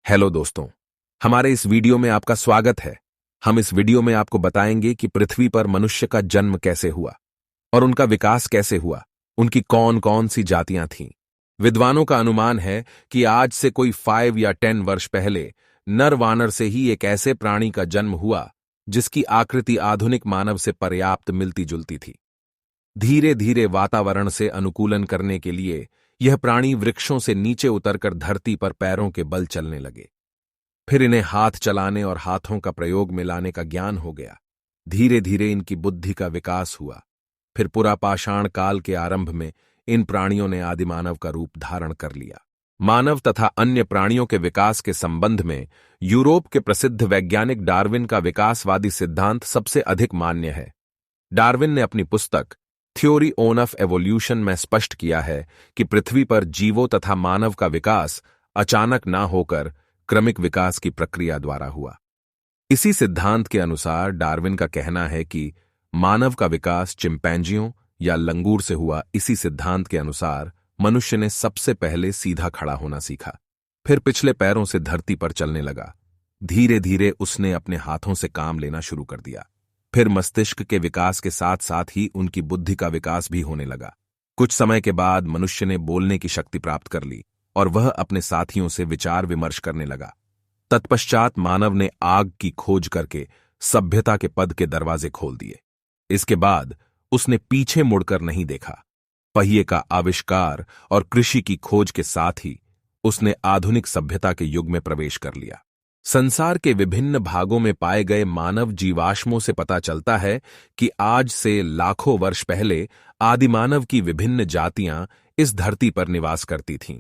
Hello दोस्तों, हमारे इस वीडियो में आपका स्वागत है। हम इस वीडियो में आपको बताएंगे कि पृथ्वी पर मनुष्य का जन्म कैसे हुआ और उनका विकास कैसे हुआ, उनकी कौन कौन सी जातियां थीं। विद्वानों का अनुमान है कि आज से कोई 5 या 10 वर्ष पहले नर वानर से ही एक ऐसे प्राणी का जन्म हुआ जिसकी आकृति आधुनिक मानव से पर्याप्त मिलती जुलती थी। धीरे धीरे वातावरण से अनुकूलन करने के लिए यह प्राणी वृक्षों से नीचे उतरकर धरती पर पैरों के बल चलने लगे। फिर इन्हें हाथ चलाने और हाथों का प्रयोग में लाने का ज्ञान हो गया। धीरे धीरे इनकी बुद्धि का विकास हुआ। फिर पुरापाषाण काल के आरंभ में इन प्राणियों ने आदिमानव का रूप धारण कर लिया। मानव तथा अन्य प्राणियों के विकास के संबंध में यूरोप के प्रसिद्ध वैज्ञानिक डार्विन का विकासवादी सिद्धांत सबसे अधिक मान्य है। डार्विन ने अपनी पुस्तक थ्योरी ऑफ एवोल्यूशन में स्पष्ट किया है कि पृथ्वी पर जीवों तथा मानव का विकास अचानक ना होकर क्रमिक विकास की प्रक्रिया द्वारा हुआ। इसी सिद्धांत के अनुसार डार्विन का कहना है कि मानव का विकास चिंपैंजियों या लंगूर से हुआ। इसी सिद्धांत के अनुसार मनुष्य ने सबसे पहले सीधा खड़ा होना सीखा, फिर पिछले पैरों से धरती पर चलने लगा। धीरे धीरे उसने अपने हाथों से काम लेना शुरू कर दिया। फिर मस्तिष्क के विकास के साथ साथ ही उनकी बुद्धि का विकास भी होने लगा। कुछ समय के बाद मनुष्य ने बोलने की शक्ति प्राप्त कर ली और वह अपने साथियों से विचार विमर्श करने लगा। तत्पश्चात मानव ने आग की खोज करके सभ्यता के पद के दरवाजे खोल दिए। इसके बाद उसने पीछे मुड़कर नहीं देखा। पहिए का आविष्कार और कृषि की खोज के साथ ही उसने आधुनिक सभ्यता के युग में प्रवेश कर लिया। संसार के विभिन्न भागों में पाए गए मानव जीवाश्मों से पता चलता है कि आज से लाखों वर्ष पहले आदिमानव की विभिन्न जातियां इस धरती पर निवास करती थीं।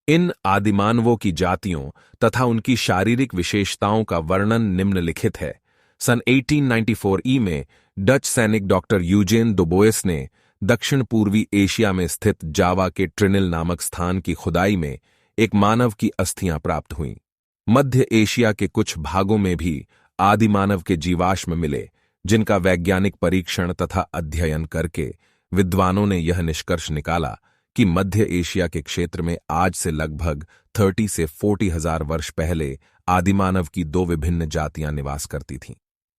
इन आदिमानवों की जातियों तथा उनकी शारीरिक विशेषताओं का वर्णन निम्नलिखित है। सन 1894 ई में डच सैनिक डॉक्टर यूजेन दुबोइस ने दक्षिण पूर्वी एशिया में स्थित जावा के ट्रिनिल नामक स्थान की खुदाई में एक मानव की अस्थियां प्राप्त हुईं। मध्य एशिया के कुछ भागों में भी आदिमानव के जीवाश्म मिले, जिनका वैज्ञानिक परीक्षण तथा अध्ययन करके विद्वानों ने यह निष्कर्ष निकाला कि मध्य एशिया के क्षेत्र में आज से लगभग 30 से 40 हजार वर्ष पहले आदिमानव की दो विभिन्न जातियां निवास करती थीं।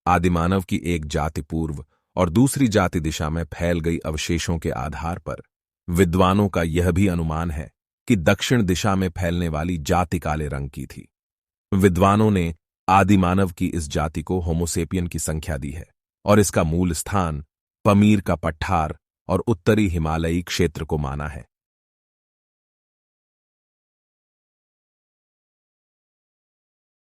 आदिमानव की एक जाति पूर्व और दूसरी जाति दिशा में फैल गई अवशेषों के आधार पर विद्वानों का यह भी अनुमान है कि दक्षिण दिशा में फैलने वाली जाति काले रंग की थी। विद्वानों ने आदिमानव की इस जाति को होमोसेपियन की संख्या दी है और इसका मूल स्थान पमीर का पठार और उत्तरी हिमालयी क्षेत्र को माना है।